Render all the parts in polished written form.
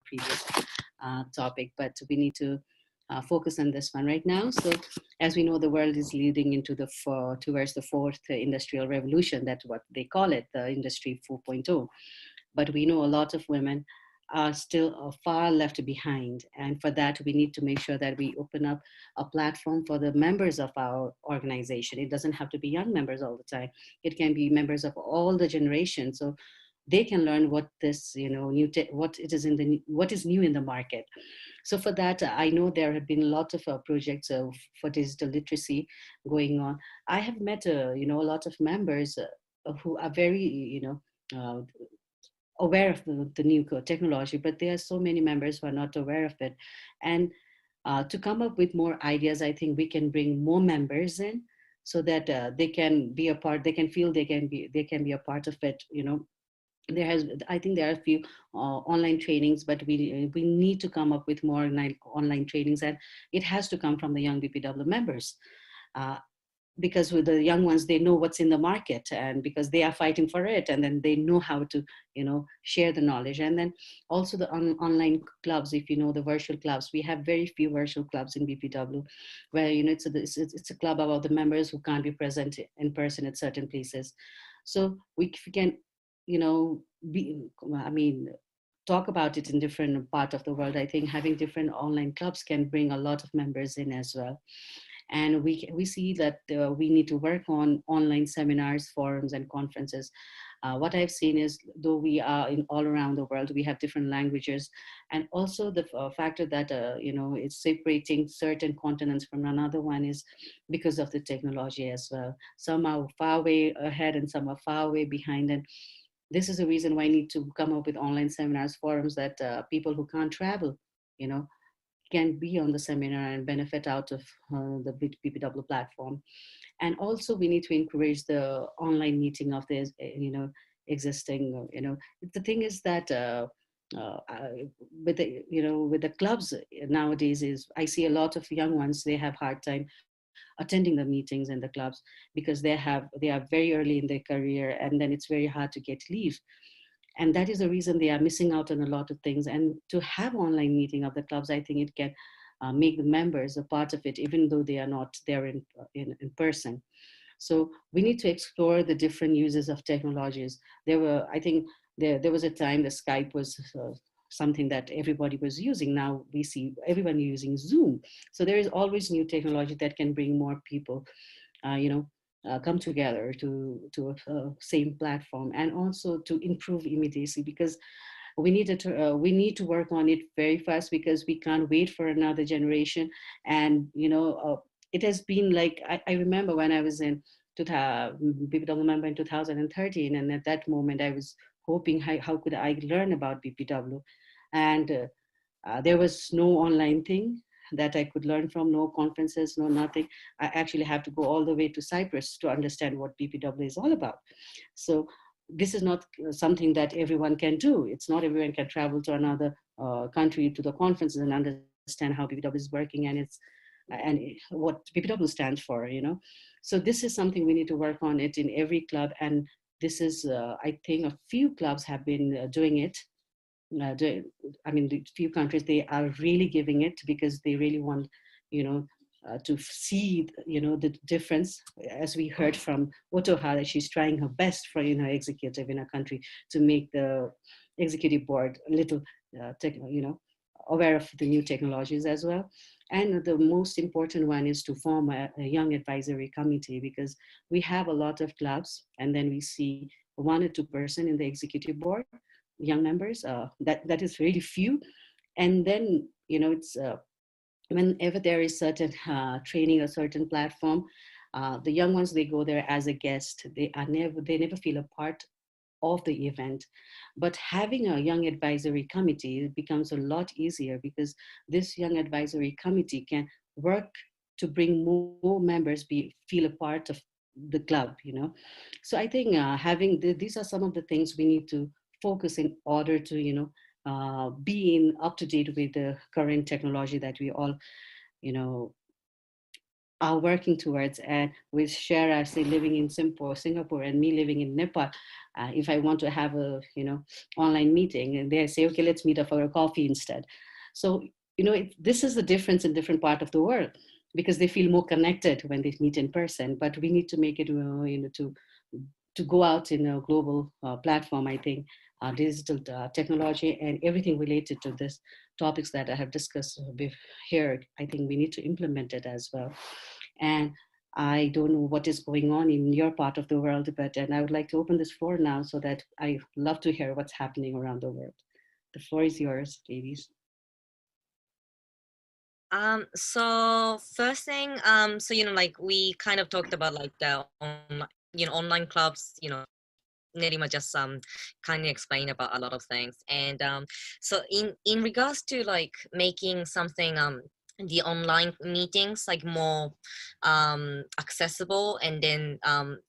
previous topic, but we need to focus on this one right now. So, as we know, the world is leading into towards the fourth industrial revolution. That's what they call it, the Industry 4.0. But we know a lot of women are still far left behind. And for that, we need to make sure that we open up a platform for the members of our organization. It doesn't have to be young members all the time. It can be members of all the generations. So they can learn what this, what is new in the market. So for that, I know there have been a lot of projects for digital literacy going on. I have met, a lot of members who are very, uh, aware of the new technology, but there are so many members who are not aware of it. And to come up with more ideas, I think we can bring more members in so that they can be a part, they can feel they can be a part of it, I think there are a few online trainings, but we need to come up with more online trainings, and it has to come from the young BPW members. Uh, because with the young ones, they know what's in the market, and because they are fighting for it, and then they know how to share the knowledge. And then also the online clubs, if you know the virtual clubs, we have very few virtual clubs in BPW, where it's a club about the members who can't be present in person at certain places. So we can be, I mean, talk about it in different part of the world. I think having different online clubs can bring a lot of members in as well. And we see that we need to work on online seminars, forums, and conferences. What I've seen is, though we are in all around the world, we have different languages, and also the factor that it's separating certain continents from another one is because of the technology as well. Some are far way ahead, and some are far way behind, and this is the reason why I need to come up with online seminars, forums that people who can't travel, you know, can be on the seminar and benefit out of the BPW platform. And also we need to encourage the online meeting of the, existing, the thing is that uh, with with the clubs nowadays is I see a lot of young ones, they have hard time attending the meetings in the clubs because they are very early in their career, and then it's very hard to get leave, and that is the reason they are missing out on a lot of things. And to have online meeting of the clubs, I think it can make the members a part of it, even though they are not there in person. So we need to explore the different uses of technologies. I think there was a time the Skype was something that everybody was using. Now we see everyone using Zoom. So there is always new technology that can bring more people, come together to a same platform, and also to improve immediacy, because we need to work on it very fast, because we can't wait for another generation. And it has been like I remember when I was in BPW member in 2013, and at that moment I was hoping how could I learn about BPW, and there was no online thing that I could learn from, no conferences, no nothing. I actually have to go all the way to Cyprus to understand what BPW is all about. So this is not something that everyone can do. It's not everyone can travel to another country to the conferences and understand how BPW is working, and what BPW stands for. So this is something we need to work on it in every club, and this is I think a few clubs have been doing it. The few countries, they are really giving it because they really want, to see, the difference. As we heard from Otoha, that she's trying her best for, executive in a country to make the executive board a little, aware of the new technologies as well. And the most important one is to form a young advisory committee, because we have a lot of clubs, and then we see 1 or 2% in the executive board, young members. That is really few. And then it's whenever there is certain training or certain platform, the young ones, they go there as a guest. They never feel a part of the event. But having a young advisory committee, it becomes a lot easier, because this young advisory committee can work to bring more members feel a part of the club. So I think these are some of the things we need to focus in order to be up to date with the current technology that we all are working towards. And with Sheerah, say, living in Singapore, and me living in Nepal, if I want to have a, online meeting, and they say, okay, let's meet up for a coffee instead. So, this is the difference in different part of the world, because they feel more connected when they meet in person. But we need to make it, to go out in a global platform. I think digital technology and everything related to this topics that I have discussed here, I think we need to implement it as well. And I don't know what is going on in your part of the world, but and I would like to open this floor now, so that I love to hear what's happening around the world. The floor is yours, ladies. So first thing, so like we kind of talked about like the online clubs, Neelima just kind of explained about a lot of things. And so in regards to like making something the online meetings like more accessible, and then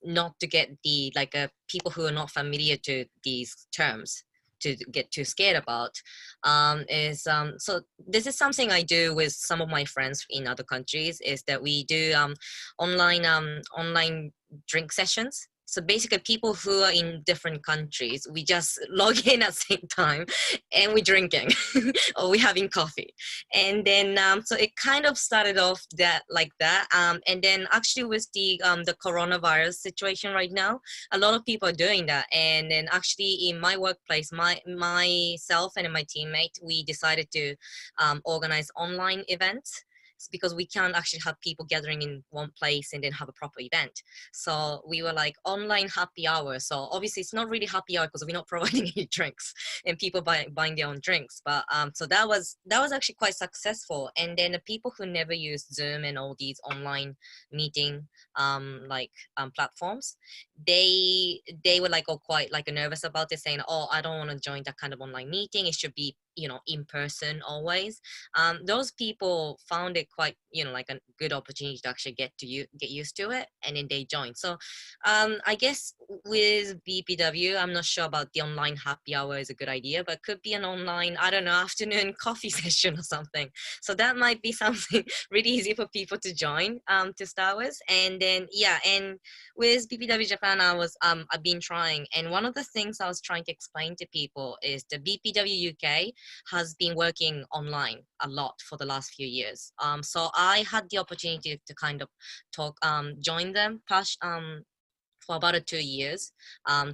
not to get the like people who are not familiar to these terms to get too scared about, is so this is something I do with some of my friends in other countries, is that we do online drink sessions. So basically, people who are in different countries, we just log in at the same time, and we're drinking or we're having coffee. And then so it kind of started off that like that. And then actually with the coronavirus situation right now, a lot of people are doing that. And then actually in my workplace, myself and my teammate, we decided to organize online events, because we can't actually have people gathering in one place and then have a proper event. So we were like online happy hour. So obviously it's not really happy hour because we're not providing any drinks and people buying their own drinks. But so that was actually quite successful. And then the people who never used Zoom and all these online meeting platforms, they were like quite like nervous about it, saying, oh, I don't want to join that kind of online meeting. It should be in person always. Those people found it quite like a good opportunity to actually get used to it, and then they joined. So I guess with BPW, I'm not sure about the online happy hour is a good idea, but could be an online, I don't know, afternoon coffee session or something. So that might be something really easy for people to join to start with. And then and with BPW Japan, I've been trying, and one of the things I was trying to explain to people is the BPW UK has been working online a lot for the last few years. So I had the opportunity to kind of join them for about 2 years.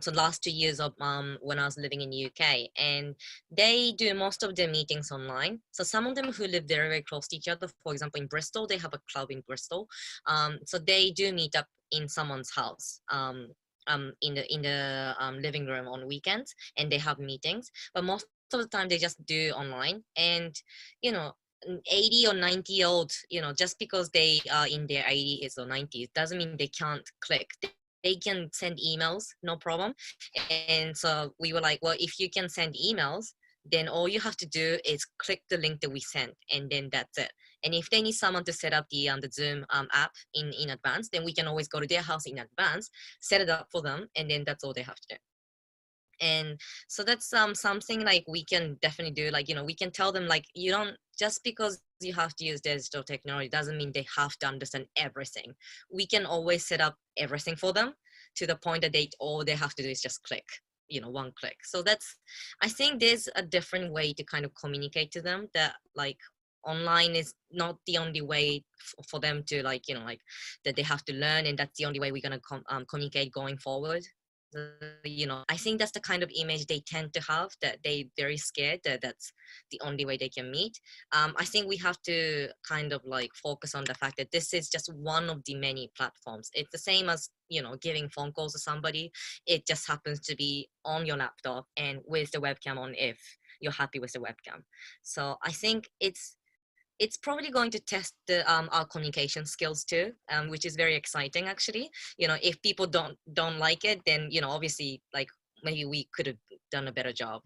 So last 2 years of when I was living in the UK, and they do most of their meetings online. So some of them who live very, very close to each other, for example, in Bristol, they have a club in Bristol. So they do meet up in someone's house. In the living room on weekends, and they have meetings. But most of the time they just do online. And you know 80 or 90-year-old, just because they are in their 80s or 90s doesn't mean they can't click. They can send emails, no problem. And so we were like, well, if you can send emails, then all you have to do is click the link that we sent, and then that's it. And if they need someone to set up the Zoom app in advance, then we can always go to their house in advance, set it up for them, and then that's all they have to do. And so that's something like we can definitely do. Like, we can tell them, like, you don't, just because you have to use digital technology doesn't mean they have to understand everything. We can always set up everything for them, to the point that all they have to do is just click, one click. So that's, I think there's a different way to kind of communicate to them, that like online is not the only way for them to like that they have to learn, and that's the only way we're going to communicate going forward. I think that's the kind of image they tend to have, that they very scared that that's the only way they can meet. I think we have to kind of like focus on the fact that this is just one of the many platforms. It's the same as giving phone calls to somebody. It just happens to be on your laptop and with the webcam on, if you're happy with the webcam. So I think it's probably going to test our communication skills too, which is very exciting actually. If people don't like it, then obviously, like, maybe we could have done a better job.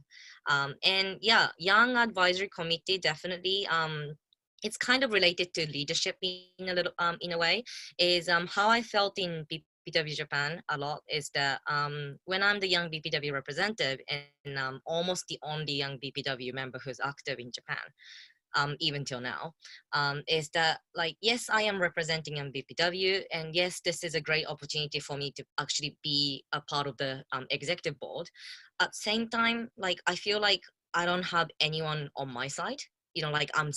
And yeah, young advisory committee, definitely. It's kind of related to leadership in a little in a way, is how I felt in BPW Japan a lot, is that when I'm the young BPW representative, and almost the only young BPW member who's active in Japan, even till now, is that like, yes, I am representing BPW, and yes, this is a great opportunity for me to actually be a part of the executive board. At the same time, like I feel like I don't have anyone on my side. Like I'm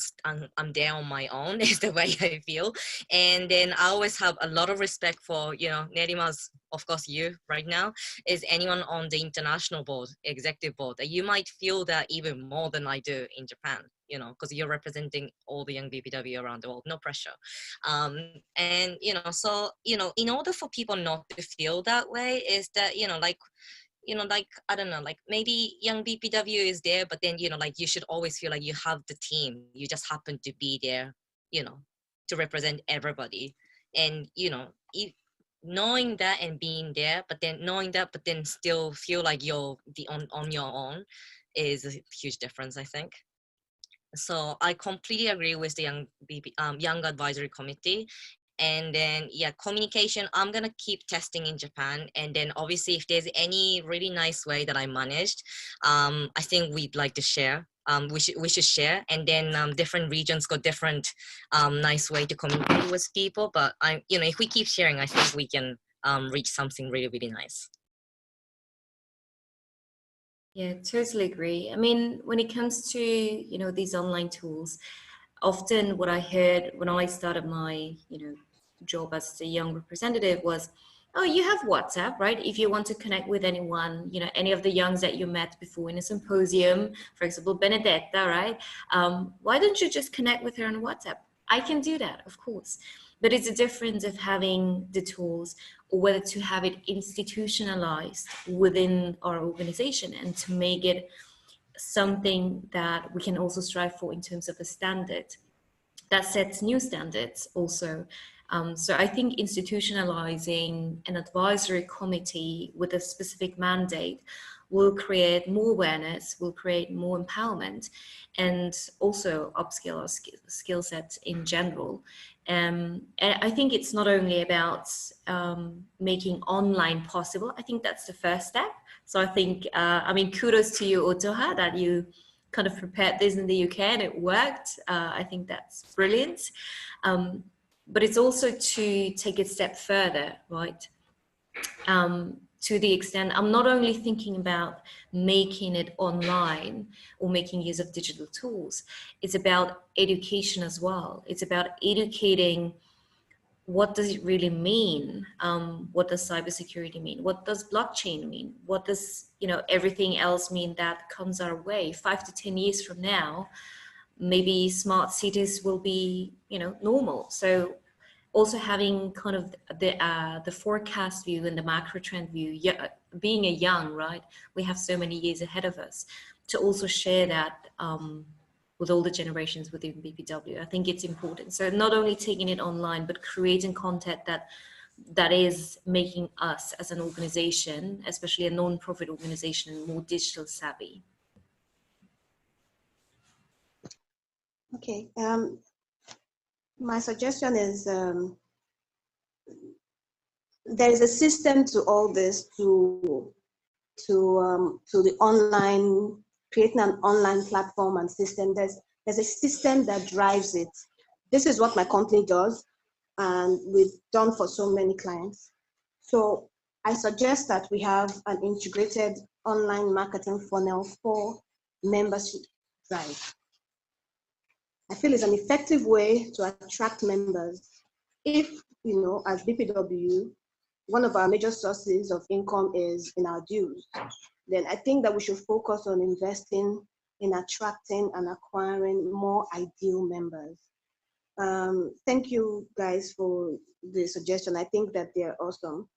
there on my own is the way I feel. And then I always have a lot of respect for, Neelima's, of course, you right now, is anyone on the international board, executive board, that you might feel that even more than I do in Japan, because you're representing all the young BPW around the world, no pressure. And, so, in order for people not to feel that way is that, like, I don't know, like maybe young BPW is there, but then, like you should always feel like you have the team. You just happen to be there, you know, to represent everybody. And, knowing that and being there, but then knowing that, but then still feel like you're on your own is a huge difference, I think. So I completely agree with the young advisory committee. And then, yeah, communication, I'm gonna keep testing in Japan. And then obviously if there's any really nice way that I managed, I think we'd like to share. We should share. And then different regions got different nice way to communicate with people. But if we keep sharing, I think we can reach something really, really nice. Yeah, totally agree. I mean, when it comes to, these online tools, often what I heard when I started my, job as a young representative was, oh, you have WhatsApp, right? If you want to connect with anyone, any of the youngs that you met before in a symposium, for example, Benedetta, right? Why don't you just connect with her on WhatsApp? I can do that, of course. But it's a difference of having the tools or whether to have it institutionalized within our organization and to make it something that we can also strive for in terms of a standard that sets new standards also. So I think institutionalizing an advisory committee with a specific mandate will create more awareness, will create more empowerment, and also upskill our skill sets in general. And I think it's not only about making online possible. I think that's the first step. So I think, kudos to you, Otoha, that you kind of prepared this in the UK and it worked. I think that's brilliant. But it's also to take it a step further, right? To the extent, I'm not only thinking about making it online or making use of digital tools, it's about education as well. It's about educating what does it really mean? What does cybersecurity mean? What does blockchain mean? What does, everything else mean that comes our way? 5 to 10 years from now, maybe smart cities will be, normal. So also having kind of the forecast view and the macro trend view, being a young, right? We have so many years ahead of us to also share that with all the generations within BPW. I think it's important. So not only taking it online, but creating content that is making us as an organization, especially a non-profit organization, more digital savvy. Okay. My suggestion is there is a system to all this, to the online, creating an online platform and system. There's a system that drives it. This is what my company does, and we've done for so many clients. So I suggest that we have an integrated online marketing funnel for membership drive. I feel it's an effective way to attract members. If, as BPW, one of our major sources of income is in our dues, then I think that we should focus on investing in attracting and acquiring more ideal members. Thank you guys for the suggestion. I think that they're awesome.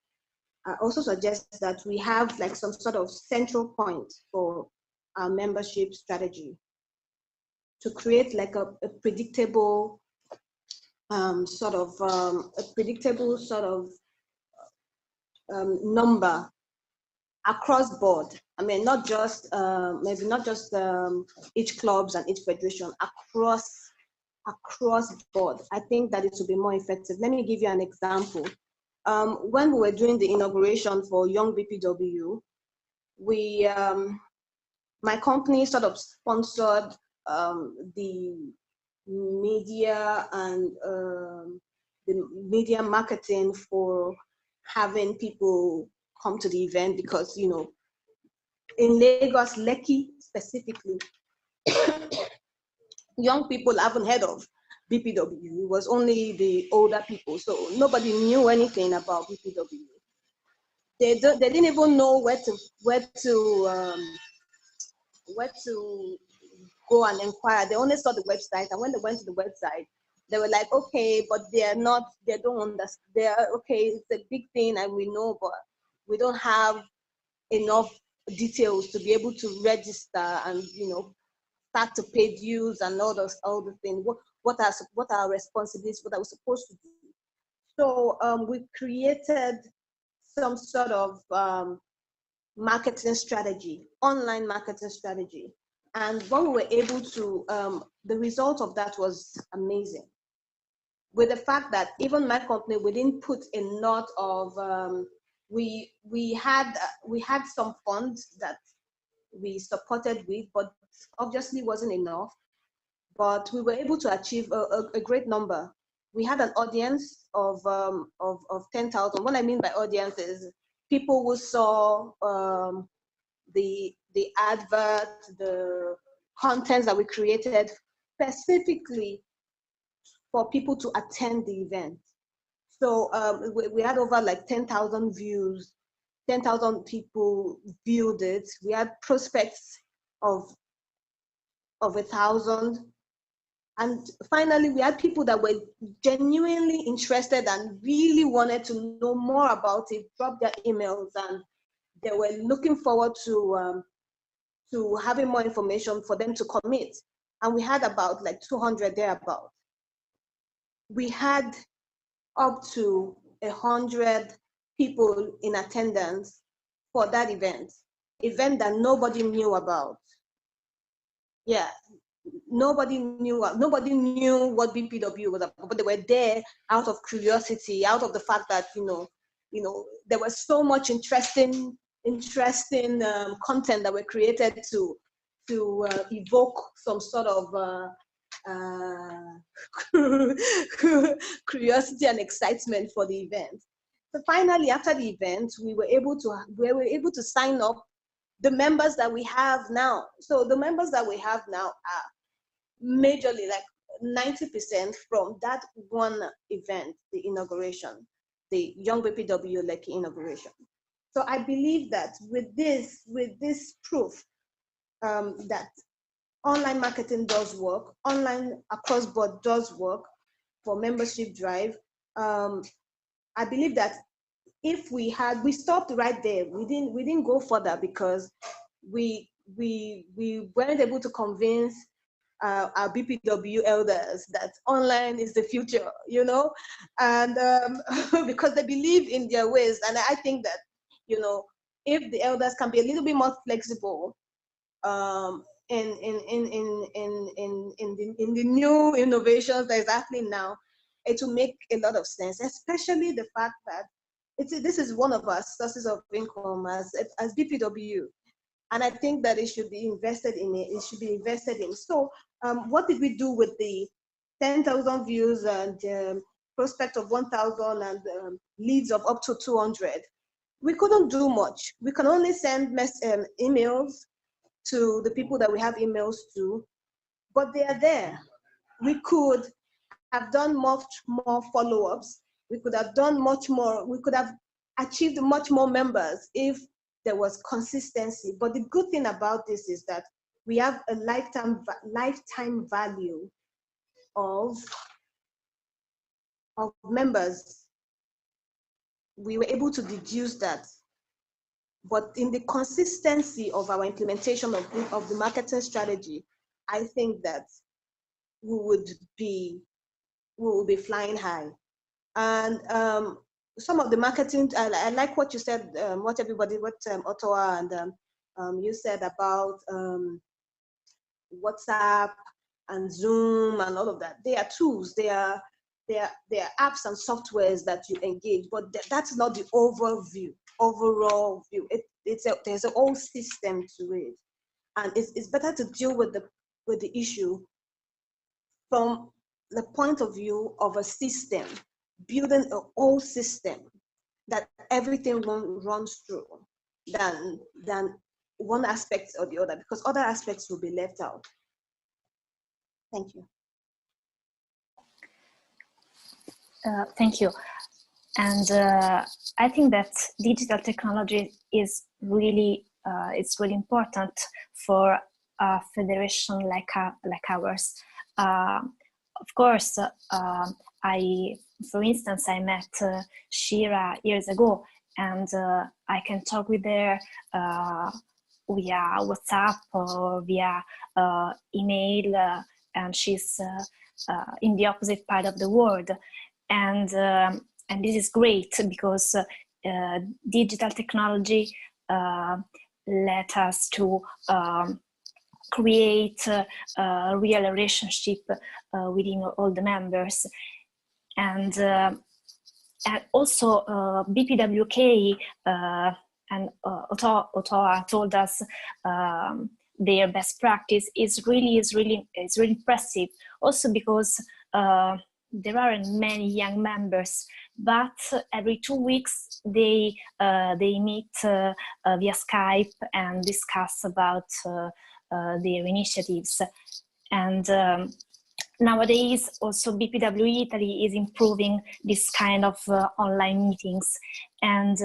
I also suggest that we have like some sort of central point for our membership strategy to create like a predictable sort of number across board. I mean, not just maybe not just each clubs and each federation, across board. I think that it will be more effective. Let me give you an example. When we were doing the inauguration for Young BPW, my company sort of sponsored the media and the media marketing for having people come to the event, because in Lagos, Lekki specifically, young people haven't heard of BPW. It was only the older people, so nobody knew anything about BPW. They didn't even know where to go and inquire. They only saw the website, and when they went to the website, they were like, okay, but they don't understand. They're okay, it's a big thing, and we know, but we don't have enough details to be able to register and start to pay dues and all the things. What are our responsibilities? What are we supposed to do? So we created some sort of marketing strategy, online marketing strategy. And when we were able to, the result of that was amazing. With the fact that even my company, we didn't put a lot of, we had some funds that we supported with, but obviously wasn't enough. But we were able to achieve a great number. We had an audience of 10,000. What I mean by audience is people who saw the advert, the contents that we created specifically for people to attend the event. So we had over like 10,000 views, 10,000 people viewed it. We had prospects of 1,000. And finally, we had people that were genuinely interested and really wanted to know more about it, drop their emails, and they were looking forward to having more information for them to commit. And we had about like 200 thereabout. We had up to 100 people in attendance for that event that nobody knew about. Yeah, nobody knew what BPW was about, but they were there out of curiosity, out of the fact that there was so much interesting content that were created to evoke some sort of curiosity and excitement for the event. So finally, after the event, we were able to sign up the members that we have now. So the members that we have now are majorly like 90% from that one event, the inauguration, the Young BPW Lekki inauguration. So I believe that with this proof that online marketing does work, online across board does work for membership drive. I believe that if we stopped right there, we didn't go further because we weren't able to convince our BPW elders that online is the future, and because they believe in their ways. And I think that, if the elders can be a little bit more flexible in the new innovations that is happening now, it will make a lot of sense, especially the fact that this is one of our sources of income as BPW. And I think that it should be invested in it. It should be invested in. So what did we do with the 10,000 views and prospect of 1,000 and leads of up to 200? We couldn't do much. We can only send emails to the people that we have emails to, but they are there. We could have done much more follow-ups. We could have done much more. We could have achieved much more members if there was consistency. But the good thing about this is that we have a lifetime value of members. We were able to deduce that. But in the consistency of our implementation of the marketing strategy, I think that we will be flying high. And some of the marketing, I like what you said, what Otoha and you said about WhatsApp and Zoom and all of that. They are tools. They are apps and softwares that you engage, but that's not the overall view. There's a whole system to it, and it's better to deal with the issue from the point of view of a system, building a whole system that everything runs through, than one aspect or the other, because other aspects will be left out. Thank you. Thank you. And I think that digital technology is really it's really important for a federation like ours. Of course, for instance, I met Sheerah years ago, and I can talk with her via WhatsApp or via email, and she's in the opposite part of the world, and this is great because digital technology let us to create a real relationship within all the members, and also BPWK and Otoha told us their best practice is really impressive. Also because there aren't many young members, but every 2 weeks they meet via Skype and discuss about their initiatives. And nowadays also BPW Italy is improving this kind of online meetings, and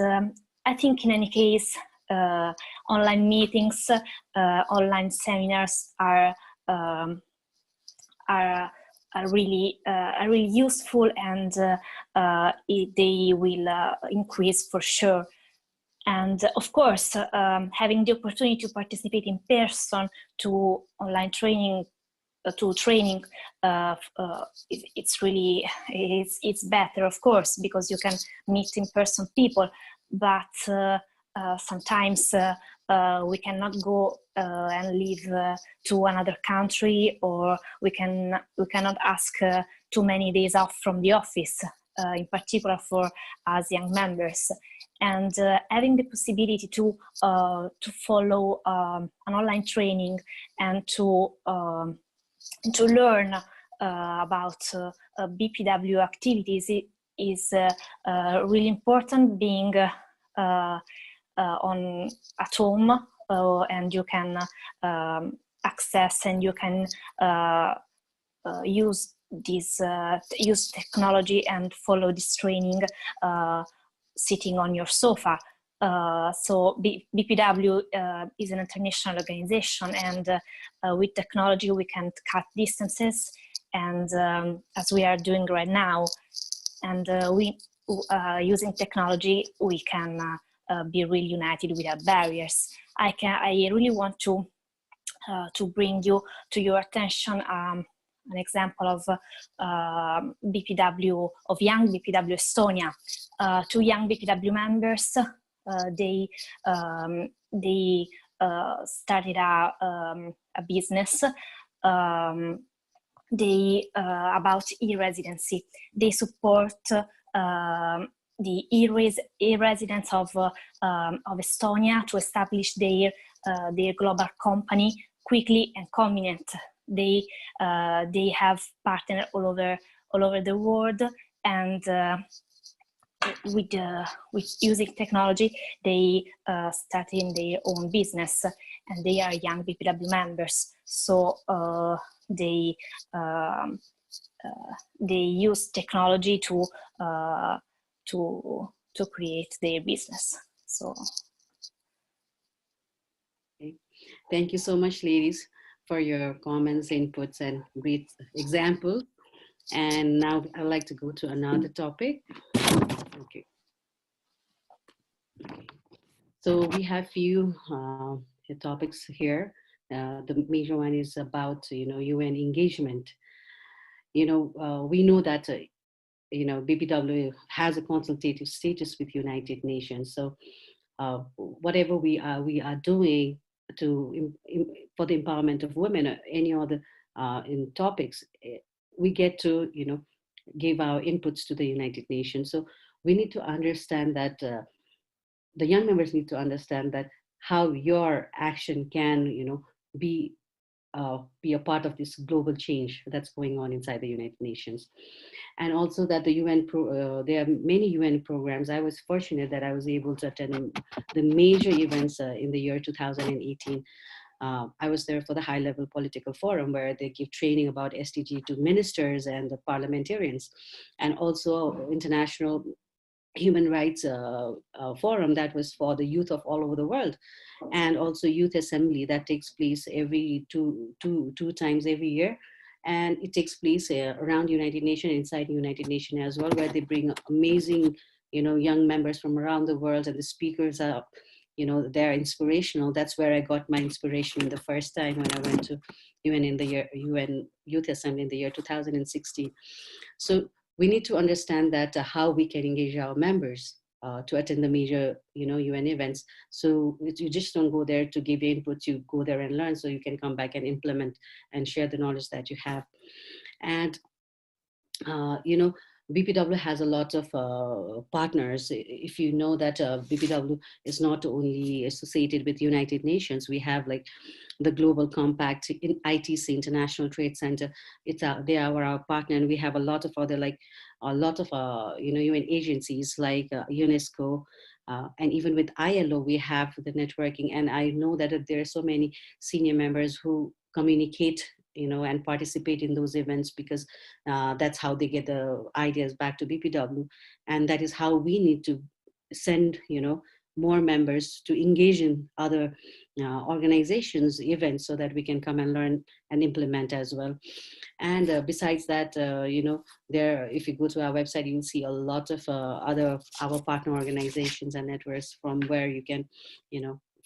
I think in any case online meetings, online seminars are really useful, and they will increase for sure. And of course, having the opportunity to participate in person to online training, it's better, of course, because you can meet in person people. But sometimes we cannot go and live to another country, or we cannot ask too many days off from the office, in particular for us young members. And having the possibility to follow an online training and to learn about BPW activities is really important, being at home, and you can access and you can use technology and follow this training sitting on your sofa. So BPW is an international organization, and with technology we can cut distances, and as we are doing right now, and using technology we can be really united without barriers. I really want to bring you to your attention an example of BPW, of young BPW Estonia. 2 young BPW members, they started a business about e-residency. They support the e-residents of Estonia to establish their global company quickly and convenient. They have partners all over the world, and with using technology, they started their own business, and they are young BPW members. So they use technology to create their business. So, okay. Thank you so much, ladies, for your comments, inputs, and great examples. And now I'd like to go to another topic. Okay. So we have few topics here. The major one is about UN engagement. We know that BPW has a consultative status with United Nations. So whatever we are doing for the empowerment of women or any other in topics, we get to give our inputs to the United Nations. So we need to understand that the young members need to understand that how your action can be be a part of this global change that's going on inside the United Nations. And also that the there are many UN programs. I was fortunate that I was able to attend the major events in the year 2018. I was there for the high level political forum where they give training about SDG to ministers and the parliamentarians, and also international human rights forum that was for the youth of all over the world, and also youth assembly that takes place every two times every year. And it takes place around United Nations, inside United Nations as well, where they bring amazing, young members from around the world, and the speakers are, they're inspirational. That's where I got my inspiration the first time when I went to UN Youth Assembly in the year 2016. So we need to understand that how we can engage our members to attend the major, UN events. So you just don't go there to give input, you go there and learn so you can come back and implement and share the knowledge that you have. And, BPW has a lot of partners. If you know that BPW is not only associated with United Nations, we have like the Global Compact in ITC, International Trade Center. They are our partner, and we have a lot of other UN agencies like UNESCO, and even with ILO we have the networking. And I know that there are so many senior members who communicate, and participate in those events, because that's how they get the ideas back to BPW, and that is how we need to send, more members to engage in other organizations events, so that we can come and learn and implement as well. And besides that, if you go to our website, you'll see a lot of our partner organizations and networks, from where you can,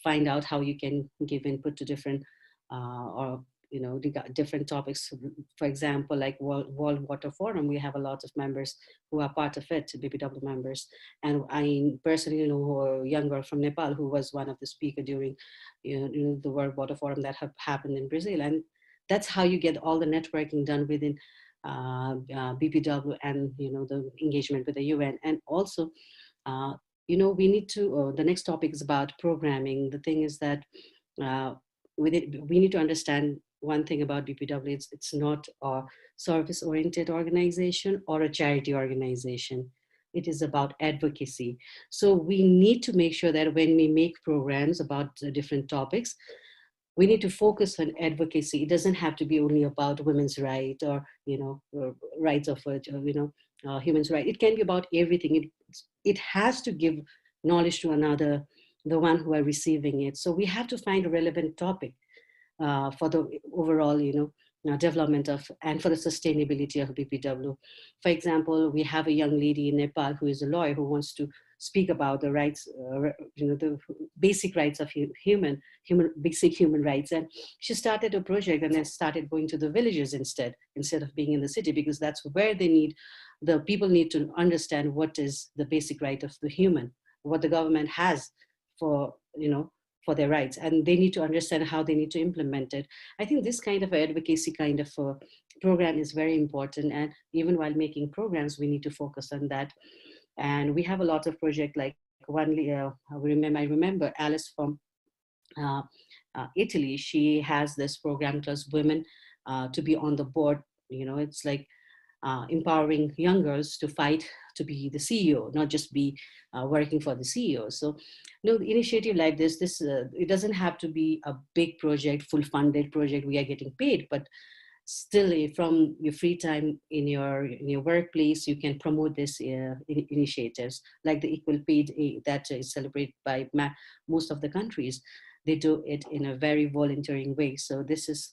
find out how you can give input to different or different topics. For example, like World Water Forum, we have a lot of members who are part of it, BPW members. And I personally know a young girl from Nepal who was one of the speakers during the World Water Forum that have happened in Brazil. And that's how you get all the networking done within BPW, and the engagement with the UN. And also, we need to, the next topic is about programming. The thing is that we need to understand one thing about BPW. It's not a service-oriented organization or a charity organization. It is about advocacy. So we need to make sure that when we make programs about different topics, we need to focus on advocacy. It doesn't have to be only about women's rights or rights of human rights. It can be about everything. It has to give knowledge to the one who are receiving it. So we have to find a relevant topic for the overall, development of, and for the sustainability of BPW. For example, we have a young lady in Nepal who is a lawyer who wants to speak about the rights, the basic rights of basic human rights. And she started a project and then started going to the villages instead of being in the city, because that's where the people need to understand what is the basic right of the human, what the government has for their rights, and they need to understand how they need to implement it. I think this kind of advocacy kind of program is very important, and even while making programs, we need to focus on that. And we have a lot of projects, like I remember Alice from Italy. She has this program called Women to be on the board. It's like empowering young girls to fight to be the CEO, not just be working for the CEO. So, the initiative like this, it doesn't have to be a big project, full funded project. We are getting paid, but still, from your free time in your workplace, you can promote this initiatives, like the equal pay that is celebrated by most of the countries. They do it in a very volunteering way. So this is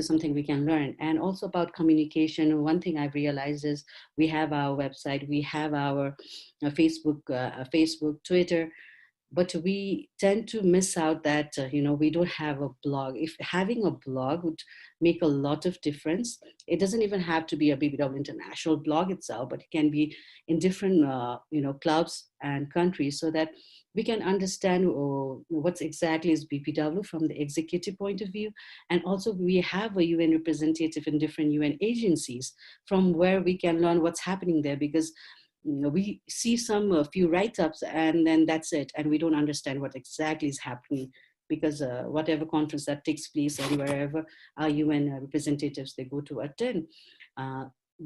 something we can learn. And also about communication, one thing I've realized is we have our website, we have our Facebook, Twitter, but we tend to miss out that, we don't have a blog. If having a blog would make a lot of difference. It doesn't even have to be a BPW International blog itself, but it can be in different, clubs and countries, so that we can understand what's exactly is BPW from the executive point of view. And also we have a UN representative in different UN agencies from where we can learn what's happening there, because we see a few write-ups and then that's it. And we don't understand what exactly is happening because whatever conference that takes place and wherever our UN representatives they go to attend,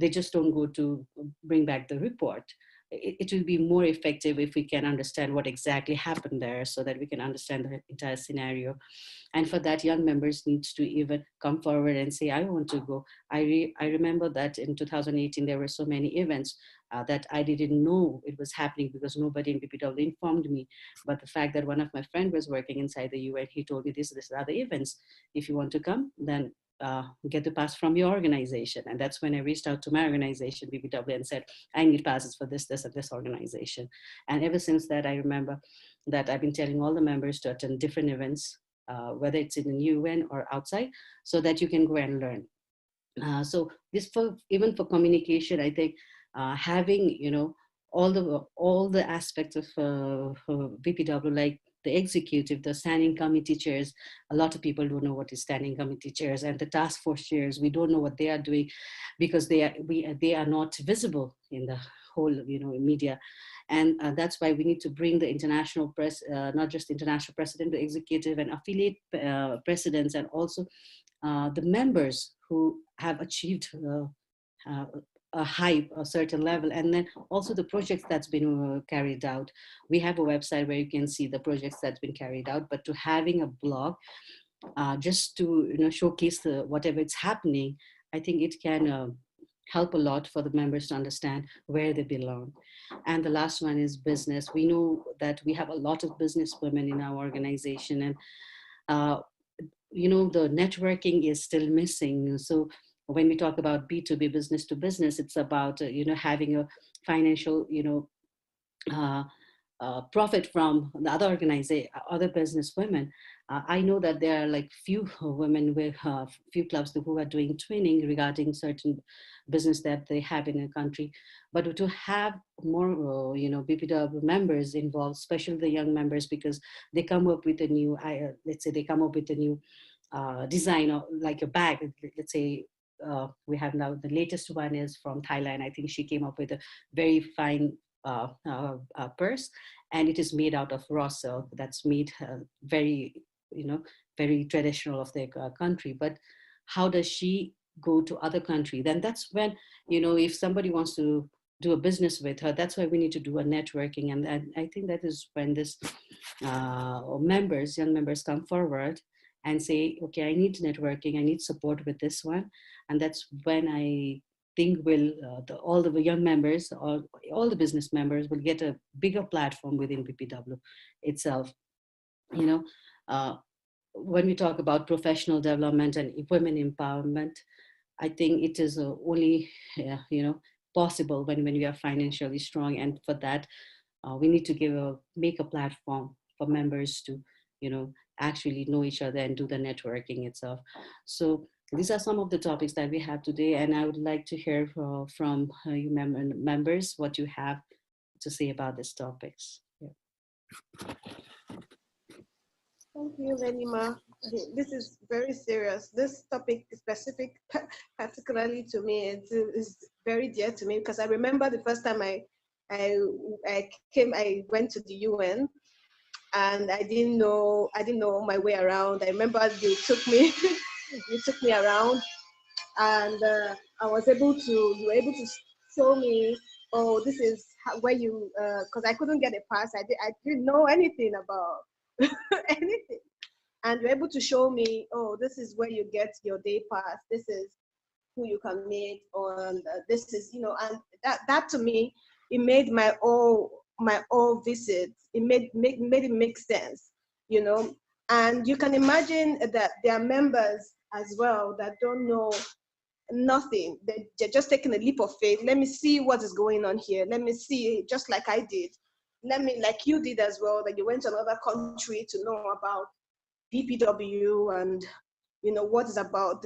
they just don't go to bring back the report. It will be more effective if we can understand what exactly happened there, so that we can understand the entire scenario. And for that, young members needs to even come forward and say, I want to go. I remember that in 2018, there were so many events that I didn't know it was happening because nobody in BPW informed me. But the fact that one of my friends was working inside the UN, he told me this are the events. If you want to come, then get the pass from your organization. And that's when I reached out to my organization, BPW, and said, I need passes for this, and this organization. And ever since that, I remember that I've been telling all the members to attend different events, whether it's in the UN or outside, so that you can go and learn. So this even for communication, I think having all the aspects of BPW, like the executive, the standing committee chairs. A lot of people don't know what is standing committee chairs, and the task force chairs. We don't know what they are doing because they are not visible in the whole media. And that's why we need to bring the international press, not just international president, the executive and affiliate presidents, and also the members who have achieved a hype, a certain level, and then also the projects that's been carried out. We have a website where you can see the projects that's been carried out, but to having a blog just to showcase whatever it's happening, I think it can help a lot for the members to understand where they belong. And the last one is business. We know that we have a lot of business women in our organization, and the networking is still missing. So when we talk about B2B, business to business, it's about having a financial profit from the other organization, other business women. I know that there are like few women with few clubs who are doing training regarding certain business that they have in a country. But to have more, BPW members involved, especially the young members, because they come up with a new, let's say they come up with a new design, or like a bag. Let's say we have now the latest one is from Thailand. I think she came up with a very fine purse, and it is made out of raw silk. That's made very, very traditional of their country. But how does she go to other country? Then that's when, if somebody wants to do a business with her, that's why we need to do a networking. And I think that is when this young members come forward and say, okay, I need networking, I need support with this one. And that's when I think all the young members, or all the business members will get a bigger platform within BPW itself. When we talk about professional development and women empowerment, I think it is only, possible when we are financially strong. And for that, we need to make a platform for members to, actually know each other and do the networking itself. So these are some of the topics that we have today, and I would like to hear from you members what you have to say about these topics. Yeah. Thank you, Neelima. This is very serious. This topic is specific, particularly to me, is very dear to me, because I remember the first time I went to the UN, and I didn't know my way around. I remember you took me around, and you were able to show me, oh, this is where you, because I couldn't get a pass. I didn't know anything about anything. And you're able to show me, oh, this is where you get your day pass. This is who you can meet, and this is, and that to me, it made my all visit. It made it make sense, And you can imagine that there are members as well that don't know nothing. They're just taking a leap of faith. Let me see what is going on here. Let me see, just like I did. Like you did as well, that you went to another country to know about BPW and what it's about.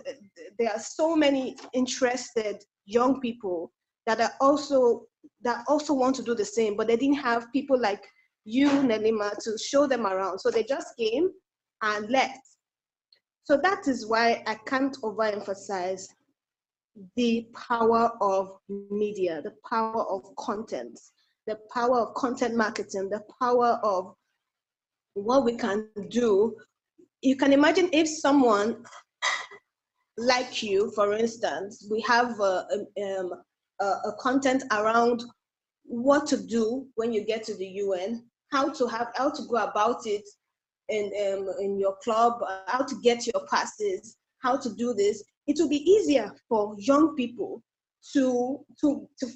There are so many interested young people that also want to do the same, but they didn't have people like you, Neelima, to show them around. So they just came and left. So that is why I can't overemphasize the power of media, the power of content, the power of content marketing, the power of what we can do you can imagine if someone like you, for instance, we have a content around what to do when you get to the UN, how to go about it in your club, how to get your passes, how to do this. It will be easier for young people to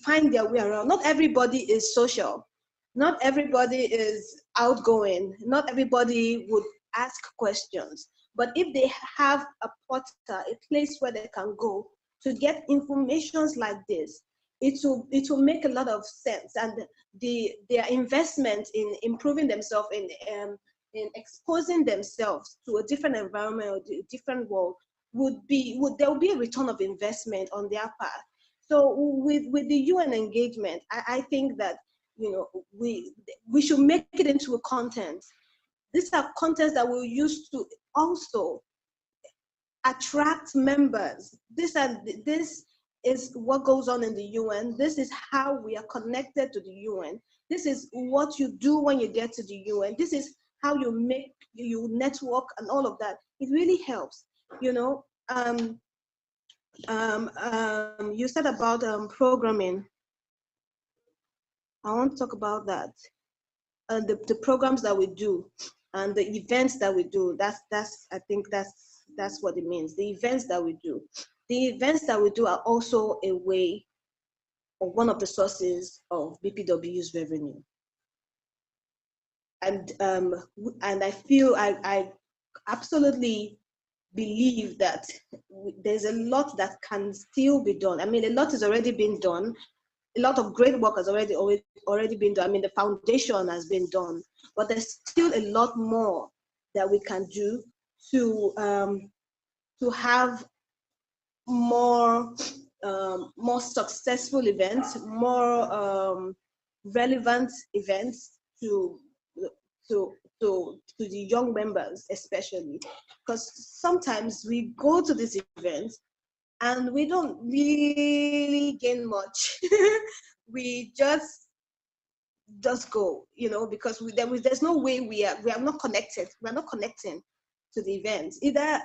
find their way around. Not everybody is social. Not everybody is outgoing. Not everybody would ask questions. But if they have a portal, a place where they can go to get informations like this, it will make a lot of sense. And their investment in improving themselves, in exposing themselves to a different environment or a different world there will be a return of investment on their part. So with the UN engagement, I think that, you know, we should make it into a content. These are contents that we'll use to also attract members. This is what goes on in the UN. This is how we are connected to the UN. This is what you do when you get to the UN. This is how you network and all of that. It really helps, you know. You said about programming. I want to talk about that. The programs that we do and the events that we do. I think that's what it means. The events that we do. The events that we do are also a way, or one of the sources of BPW's revenue. And I feel I absolutely believe that there's a lot that can still be done. I mean, a lot has already been done. A lot of great work has already been done. I mean, the foundation has been done, but there's still a lot more that we can do to have more successful events, more relevant events to the young members, especially, because sometimes we go to these events and we don't really gain much. We just go, you know, because there's no way we are not connected. We are not connecting to the event. Either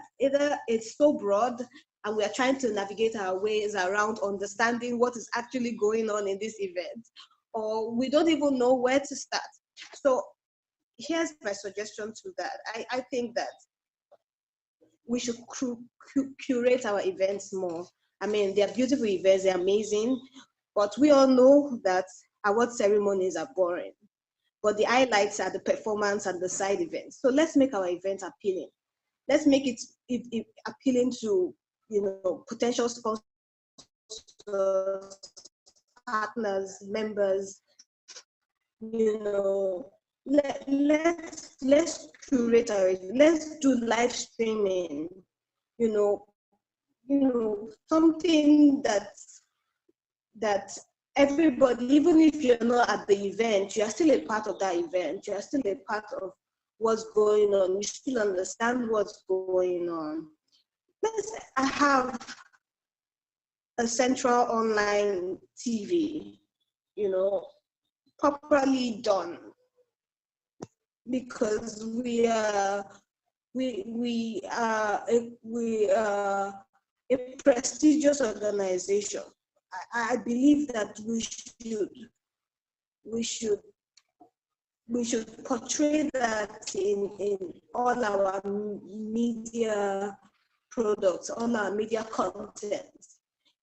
it's so broad and we are trying to navigate our ways around understanding what is actually going on in this event, or we don't even know where to start. So here's my suggestion to that. I think that we should curate our events more. I mean, they're beautiful events, they're amazing, but we all know that award ceremonies are boring. But the highlights are the performance and the side events. So let's make our events appealing. Let's make it appealing to, you know, potential sponsors, partners, members. You know, let's curate our, let's do live streaming. You know, something that everybody, even if you're not at the event, you are still a part of that event. You are still a part of what's going on. You still understand what's going on. Let's have a central online TV, you know, properly done, because we are a prestigious organization. I believe that we should portray that in all our media products, all our media content.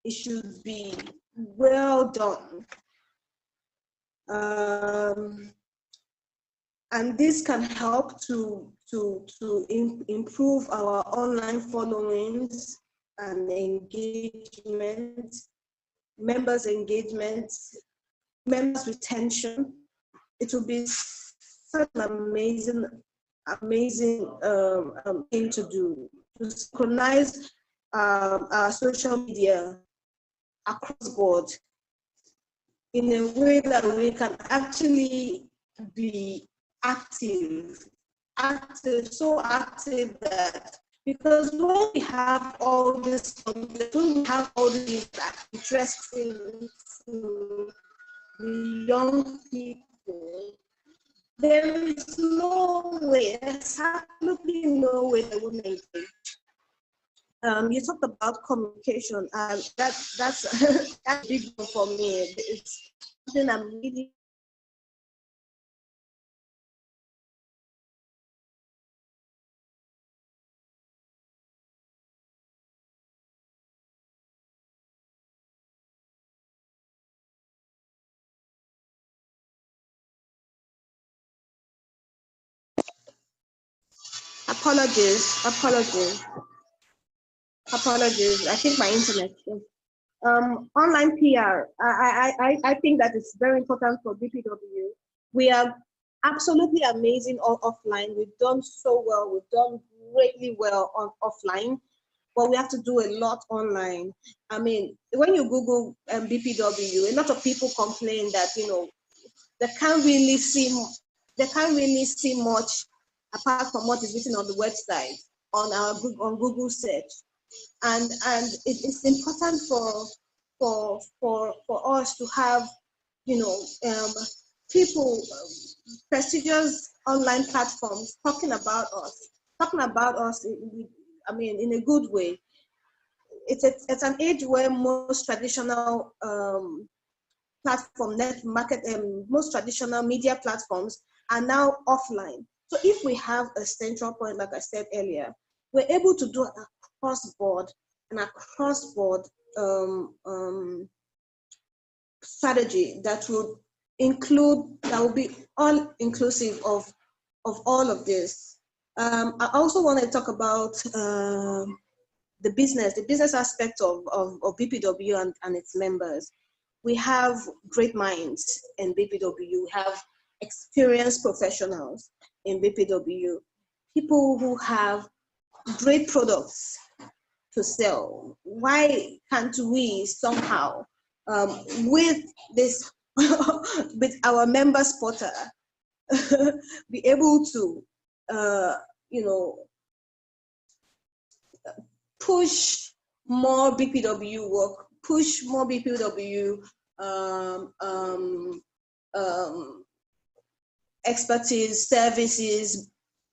It should be well done. And this can help to improve our online followings and engagement, members' engagement, members' retention. It will be such an amazing thing to do, to synchronize our social media across board in a way that we can actually be so active that, because when we have all this, when we have all these interesting to the young people, there is no way, there's absolutely no way they would engage. You talked about communication, and that's that's a big one for me. It's something I'm really apologies. I think my internet. Online PR. I think that it's very important for BPW. We are absolutely amazing offline. We've done so well. We've done greatly well on offline, but we have to do a lot online. I mean, when you Google BPW, a lot of people complain that they can't really see much apart from what is written on the website on Google search, and it's important for us to have people, prestigious online platforms talking about us in a good way. It's an age where most traditional most traditional media platforms are now offline. So if we have a central point, like I said earlier, we're able to do an across board strategy that will be all inclusive of all of this. I also want to talk about the business aspect of BPW and its members. We have great minds in BPW. We have experienced professionals in BPW, people who have great products to sell. Why can't we somehow, with this, with our members portal, be able to, push more BPW work, push more BPW expertise, services,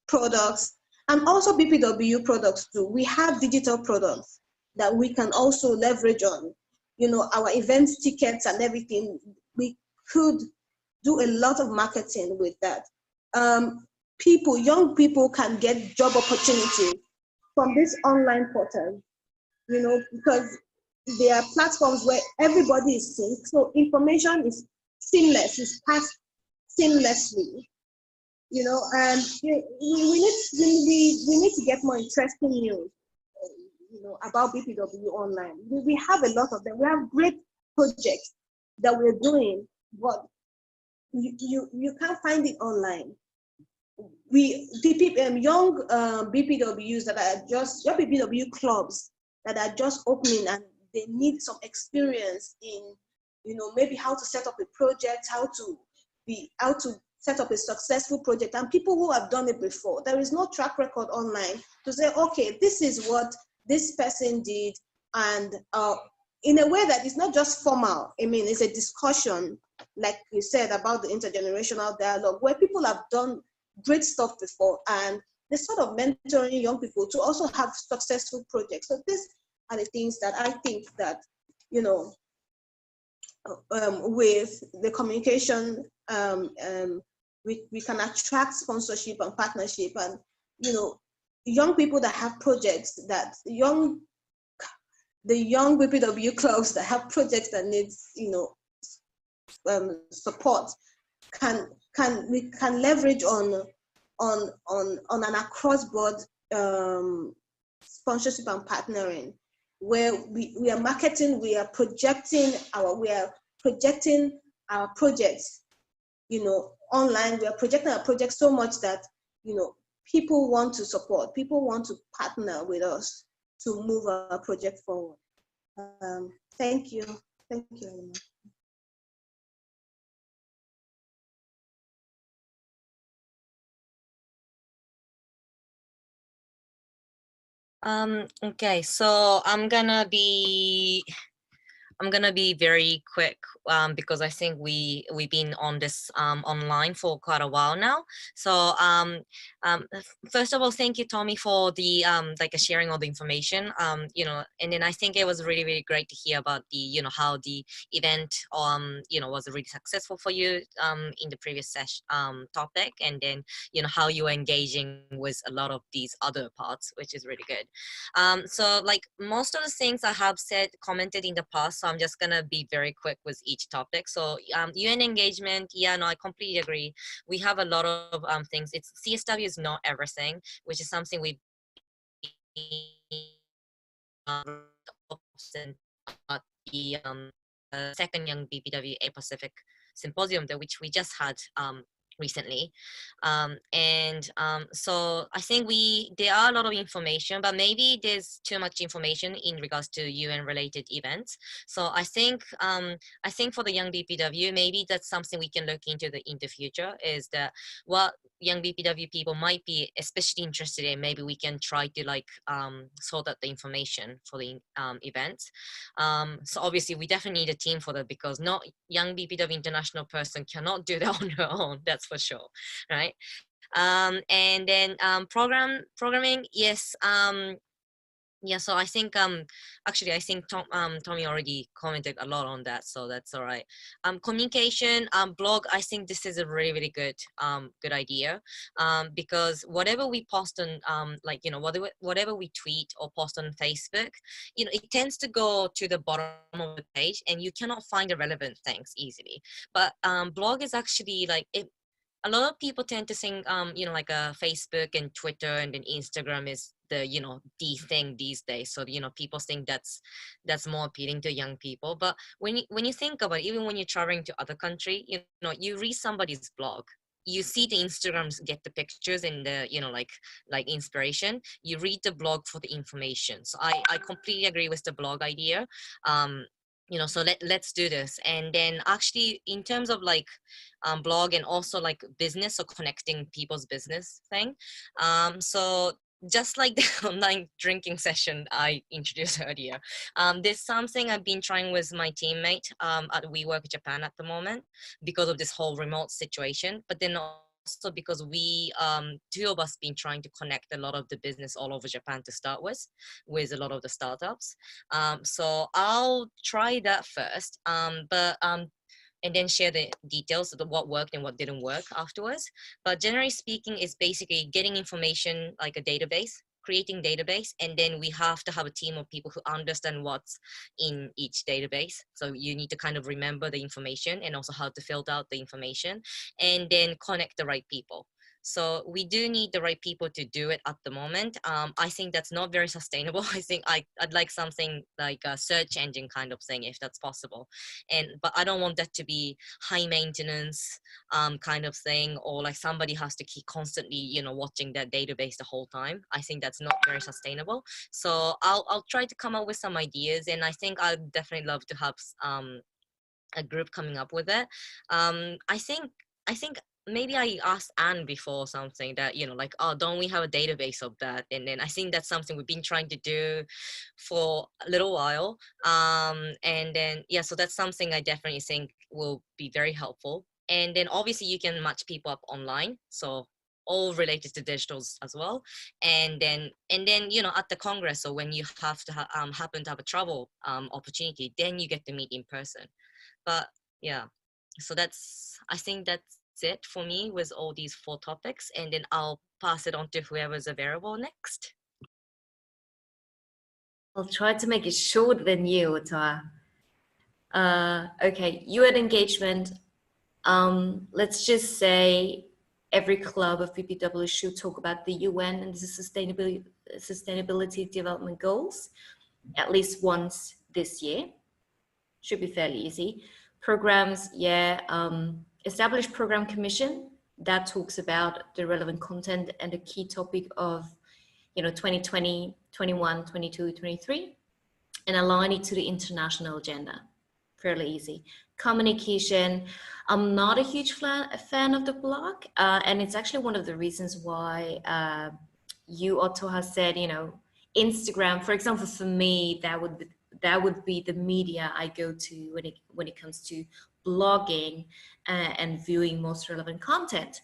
products, and also BPW products too. We have digital products that we can also leverage on. Our events tickets and everything, we could do a lot of marketing with that. Young people can get job opportunities from this online portal, because there are platforms where everybody is synced, so information is seamless, is passed seamlessly, and we need to get more interesting news, about BPW online. We have a lot of them. We have great projects that we're doing, but you can't find it online. Young BPWs that are just young BPW clubs that are just opening, and they need some experience in, maybe how to set up a project, how to set up a successful project, and people who have done it before. There is no track record online to say, okay, this is what this person did, and in a way that is not just formal. I mean, it's a discussion, like you said, about the intergenerational dialogue, where people have done great stuff before, and they're sort of mentoring young people to also have successful projects. So these are the things that I think that, with the communication, we can attract sponsorship and partnership, and young people that have projects, the young BPW clubs that have projects that needs support, we can leverage on an across-board sponsorship and partnering, where we are marketing, we are projecting our projects, online. We are projecting our projects so much that people want to support, people want to partner with us to move our project forward. Thank you very much. Okay, so I'm gonna be I'm gonna be very quick because I think we've been on this online for quite a while now. So first of all, thank you, Tommy, for the like sharing all the information. You know, and then I think it was really really great to hear about the, you know, how the event you know, was really successful for you in the previous session topic, and then, you know, how you were engaging with a lot of these other parts, which is really good. So like most of the things I have said, commented in the past, so I'm just gonna be very quick with each topic. So UN engagement, yeah, no, I completely agree. We have a lot of things. It's CSW is not everything, which is something we've been the second Young BPW A Pacific Symposium, that which we just had recently. So I think there are a lot of information, but maybe there's too much information in regards to UN related events. So I think for the Young BPW, maybe that's something we can look into in the future, is that what young BPW people might be especially interested in. Maybe we can try to like sort out the information for the events. So obviously we definitely need a team for that, because not Young BPW International person cannot do that on her own, that's for sure, right? And then programming, yes. Yeah, so I think actually I think Tommy already commented a lot on that, so that's all right. Communication, blog, I think this is a really really good good idea, because whatever we post on like, you know, whatever we tweet or post on Facebook, you know, it tends to go to the bottom of the page and you cannot find the relevant things easily. But blog is actually like it. A lot of people tend to think, you know, like Facebook and Twitter and then Instagram is the, you know, the thing these days. So, you know, people think that's more appealing to young people. But when you think about it, even when you're traveling to other country, you know, you read somebody's blog, you see the Instagrams get the pictures and the, you know, like inspiration. You read the blog for the information. So I completely agree with the blog idea. You know, so let's do this. And then actually in terms of like blog and also like business or connecting people's business thing, so just like the online drinking session I introduced earlier, there's something I've been trying with my teammate at WeWork Japan at the moment, because of this whole remote situation, but then also because we two of us been trying to connect a lot of the business all over Japan to start with a lot of the startups. So I'll try that first, and then share the details of what worked and what didn't work afterwards. But generally speaking, it's basically getting information like a database, creating database, and then we have to have a team of people who understand what's in each database. So you need to kind of remember the information and also how to filter out the information, and then connect the right people. So we do need the right people to do it at the moment. I think that's not very sustainable. I think I'd like something like a search engine kind of thing, if that's possible. But I don't want that to be high maintenance kind of thing, or like somebody has to keep constantly, you know, watching that database the whole time. I think that's not very sustainable. So I'll try to come up with some ideas, and I think I'd definitely love to have a group coming up with it. I think maybe I asked Anne before something that, you know, like, oh, don't we have a database of that? And then I think that's something we've been trying to do for a little while. And then, yeah, so that's something I definitely think will be very helpful. And then obviously you can match people up online. So all related to digitals as well. And then, you know, at the Congress, so when you have to happen to have a travel opportunity, then you get to meet in person. But yeah, so I think that's it for me with all these 4 topics, and then I'll pass it on to whoever's available next. I'll try to make it shorter than you, Otoha. Okay, UN engagement. Let's just say every club of BPW should talk about the UN and the sustainability development goals at least once this year. Should be fairly easy. Programs, yeah. Establish program commission that talks about the relevant content and the key topic of, you know, 2020, 21, 22, 23, and align it to the international agenda. Fairly easy. Communication, I'm not a huge fan of the blog, and it's actually one of the reasons why you, Otoha, said, you know, Instagram, for example, for me, that would be the media I go to when it comes to blogging and viewing most relevant content.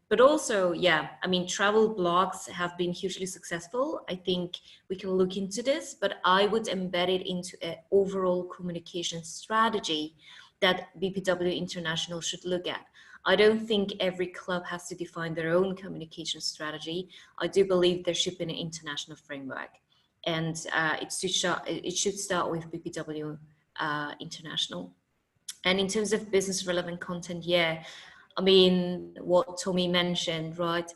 But also, yeah, I mean, travel blogs have been hugely successful. I think we can look into this, but I would embed it into an overall communication strategy that BPW International should look at. I don't think every club has to define their own communication strategy. I do believe there should be an international framework, and it should start with BPW International. And in terms of business relevant content, yeah, I mean, what Tomi mentioned, right?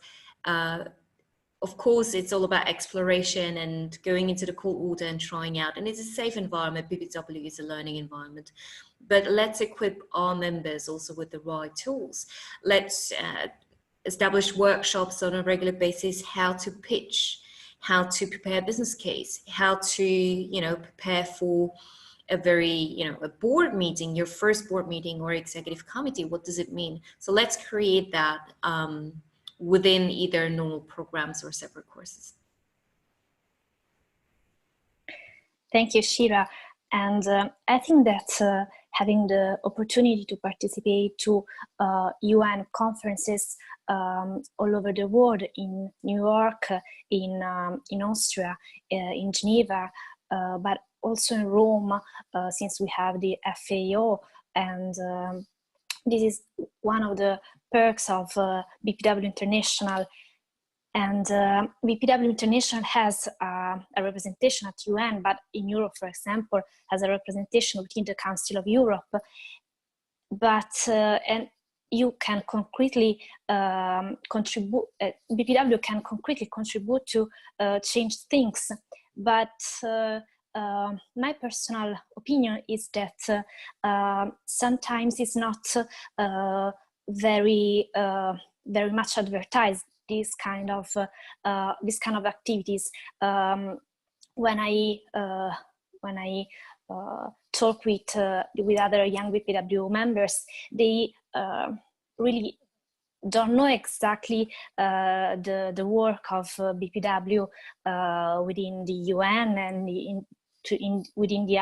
Of course, it's all about exploration and going into the cold water and trying out. And it's a safe environment. BPW is a learning environment. But let's equip our members also with the right tools. Let's establish workshops on a regular basis, how to pitch, how to prepare a business case, how to, you know, prepare for a very, you know, a board meeting, your first board meeting or executive committee. What does it mean? So let's create that within either normal programs or separate courses. Thank you, Sheerah. And I think that having the opportunity to participate to UN conferences all over the world, in New York, in Austria, in Geneva, but also in Rome, since we have the FAO, and this is one of the perks of BPW International. And BPW International has a representation at UN, but in Europe, for example, has a representation within the Council of Europe. But and you can concretely contribute. BPW can concretely contribute to change things. But my personal opinion is that sometimes it's not very much advertised, this kind of activities. When I talk with other young BPW members, they really don't know exactly the work of BPW within the UN and within the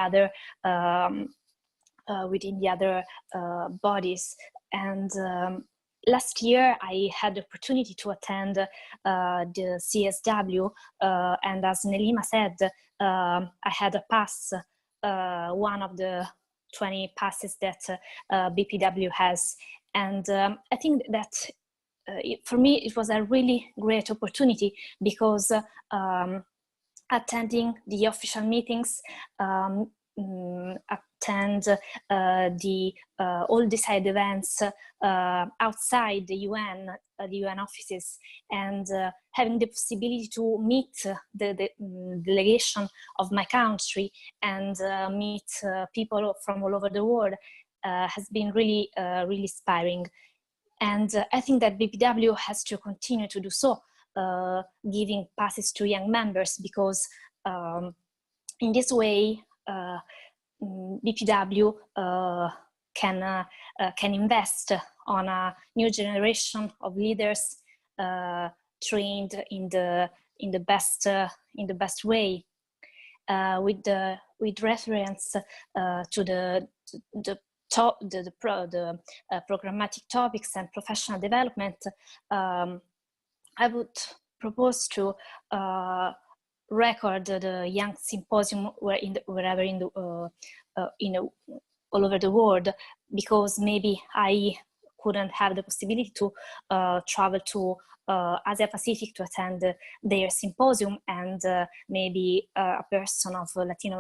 other bodies. And last year I had the opportunity to attend the CSW, and as Neelima said, I had a pass, one of the 20 passes that BPW has. And I think that for me it was a really great opportunity, because attending the official meetings, attend all the side events outside the UN offices, and having the possibility to meet the delegation of my country and meet people from all over the world has been really inspiring. And I think that BPW has to continue to do so, giving passes to young members, because in this way BPW can invest on a new generation of leaders trained in the best way, with reference to the programmatic topics and professional development. I would propose to record the young symposium all over the world, because maybe I couldn't have the possibility to travel to Asia Pacific to attend their symposium, and maybe a person of Latin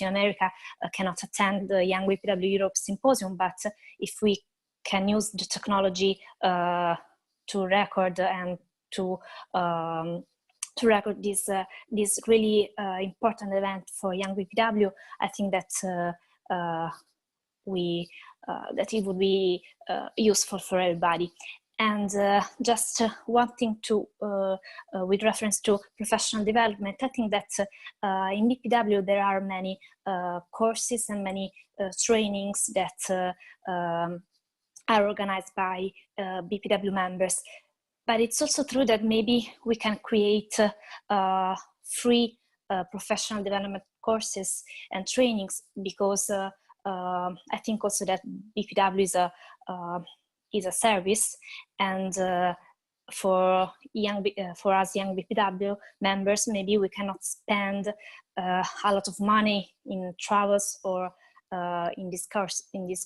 America cannot attend the Young BPW Europe symposium. But if we can use the technology to record and to record this really important event for Young BPW, I think that that it would be useful for everybody. And just one thing to, with reference to professional development, I think that in BPW there are many courses and many trainings that are organized by BPW members. But it's also true that maybe we can create free professional development courses and trainings, because I think also that BPW is a service, and for us young BPW members, maybe we cannot spend a lot of money in travels or in these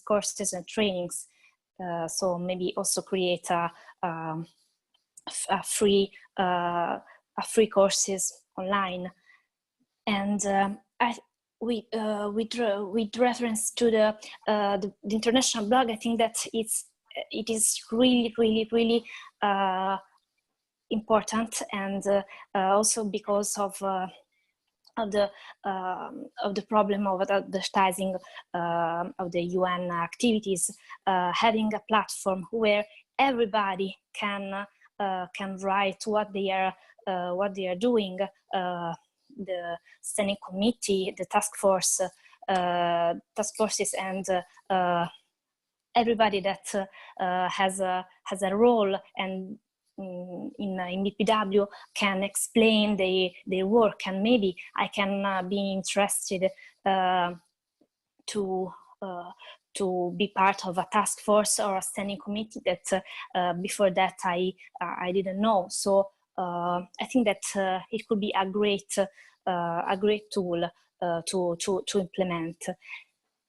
courses and trainings. So maybe also create a free courses online. And with reference to the international blog, I think that it is really important, and also because of the problem of advertising of the UN activities, having a platform where everybody can write what they are doing. The standing committee, the task forces, and everybody that has a role and in BPW can explain their work, and maybe I can be interested to be part of a task force or a standing committee that before that I didn't know. So I think that it could be a great tool to implement.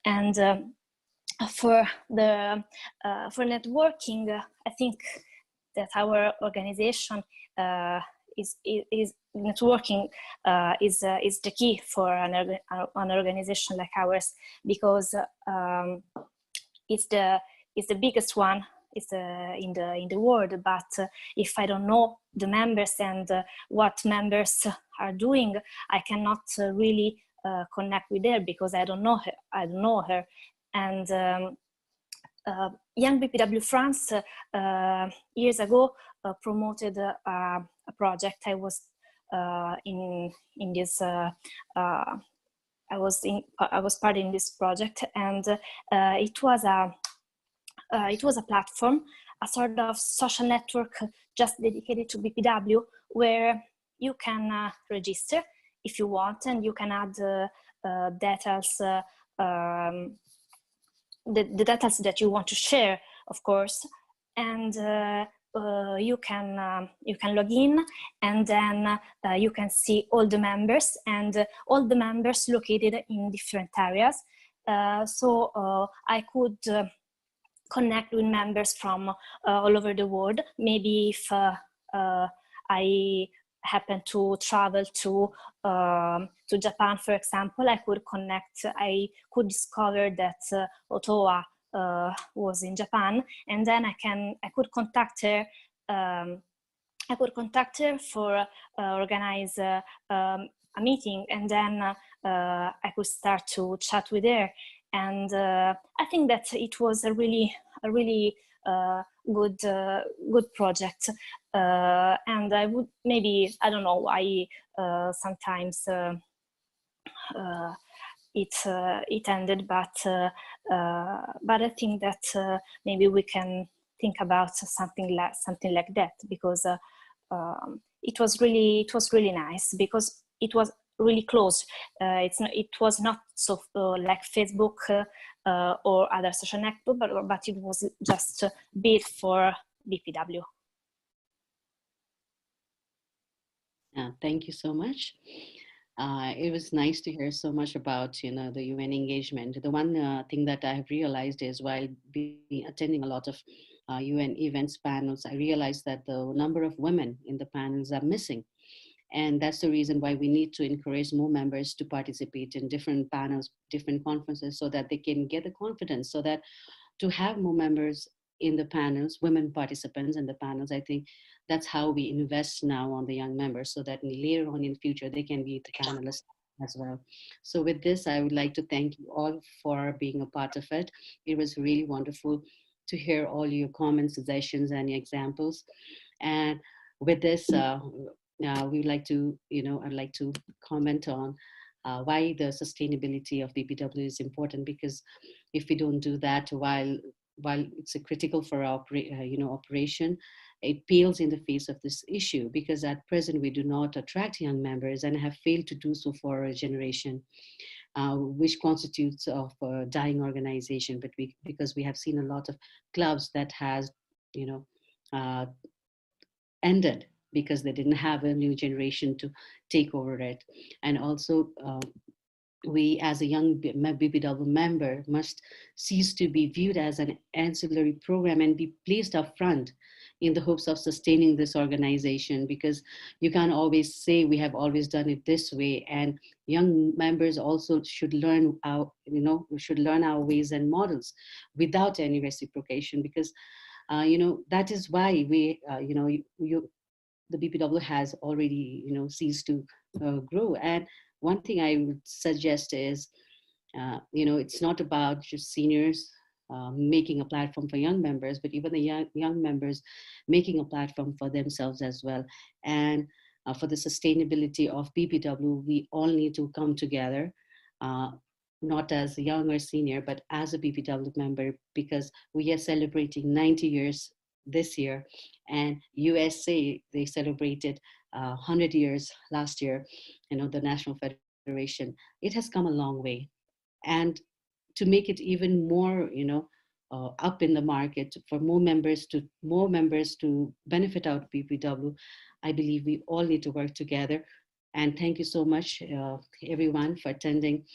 And for networking, I think that our organization is networking is the key for an organization like ours, because it's the biggest one. It's in the world, but if I don't know the members and what members are doing, I cannot really connect with her, because I don't know her. And Young BPW France years ago promoted a project. I was in this. I was part in this project, and it was a platform, a sort of social network just dedicated to BPW, where you can register if you want, and you can add details, the details that you want to share, of course, and you can log in, and then you can see all the members, and all the members located in different areas. So I could connect with members from all over the world. Maybe if I happen to travel to Japan, for example, I could discover that Otoha was in Japan, and then I could contact her. I could contact her for organize a meeting, and then I could start to chat with her. And I think that it was a really good project. And I would I don't know, sometimes it ended, but I think that maybe we can think about something like that, because it was really nice, because it was really close. It was not so like Facebook or other social network, but it was just built for BPW. Thank you so much. It was nice to hear so much about the UN engagement. The one thing that I have realized is, while attending a lot of UN events, panels, I realized that the number of women in the panels are missing. And that's the reason why we need to encourage more members to participate in different panels, different conferences, so that they can get the confidence, so that to have more members in the panels, women participants in the panels, I think that's how we invest now on the young members, so that later on in the future, they can be the panelists as well. So with this, I would like to thank you all for being a part of it. It was really wonderful to hear all your comments, suggestions, and examples. And with this, we would like to, I'd like to comment on why the sustainability of BPW is important, because if we don't do that, while it's critical for our operation, it pales in the face of this issue, because at present we do not attract young members and have failed to do so for a generation, which constitutes of a dying organization. But because we have seen a lot of clubs that has, you know, ended because they didn't have a new generation to take over it. And also, we as a young BPW member must cease to be viewed as an ancillary program and be placed up front in the hopes of sustaining this organization, because you can't always say we have always done it this way. And young members also should learn our, should learn our ways and models without any reciprocation, because that is why we, the BPW has already, ceased to grow. And one thing I would suggest is, it's not about just seniors making a platform for young members, but even the young members making a platform for themselves as well. And for the sustainability of BPW, we all need to come together, not as a young or senior, but as a BPW member, because we are celebrating 90 years this year, and USA, they celebrated 100 years last year, the National Federation. It has come a long way. And to make it even more, up in the market for more members to benefit out of BPW, I believe we all need to work together. And thank you so much, everyone, for attending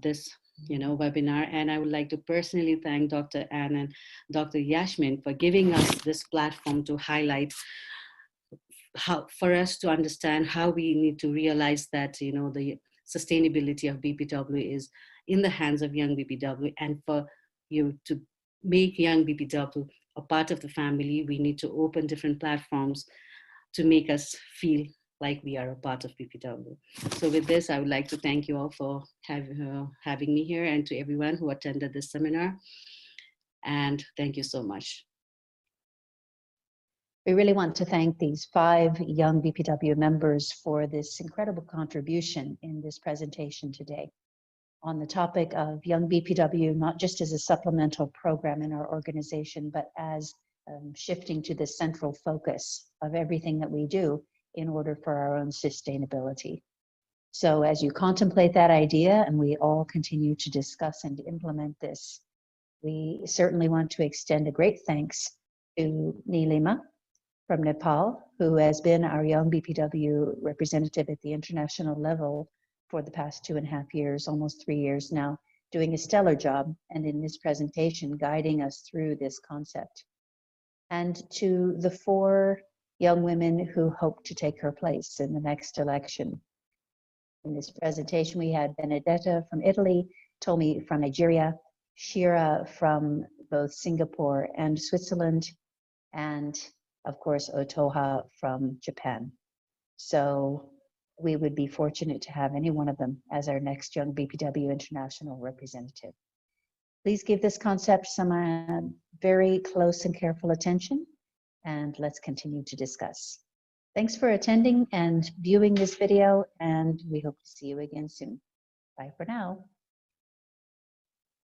this webinar. And I would like to personally thank Dr. Ann and Dr. Yasmin for giving us this platform to highlight how, for us to understand how we need to realize that, the sustainability of BPW is in the hands of young BPW. And for you to make young BPW a part of the family, we need to open different platforms to make us feel like we are a part of BPW. So with this, I would like to thank you all for having me here, and to everyone who attended this seminar. And thank you so much. We really want to thank these 5 young BPW members for this incredible contribution in this presentation today on the topic of young BPW, not just as a supplemental program in our organization, but as shifting to the central focus of everything that we do in order for our own sustainability. So as you contemplate that idea and we all continue to discuss and implement this, we certainly want to extend a great thanks to Neelima from Nepal, who has been our young BPW representative at the international level for the past 2.5 years, almost 3 years now, doing a stellar job, and in this presentation guiding us through this concept. And to the 4 young women who hope to take her place in the next election. In this presentation, we had Benedetta from Italy, Tomi from Nigeria, Sheerah from both Singapore and Switzerland, and of course, Otoha from Japan. So we would be fortunate to have any one of them as our next young BPW International representative. Please give this concept some very close and careful attention, and let's continue to discuss. Thanks for attending and viewing this video, and we hope to see you again soon. Bye for now.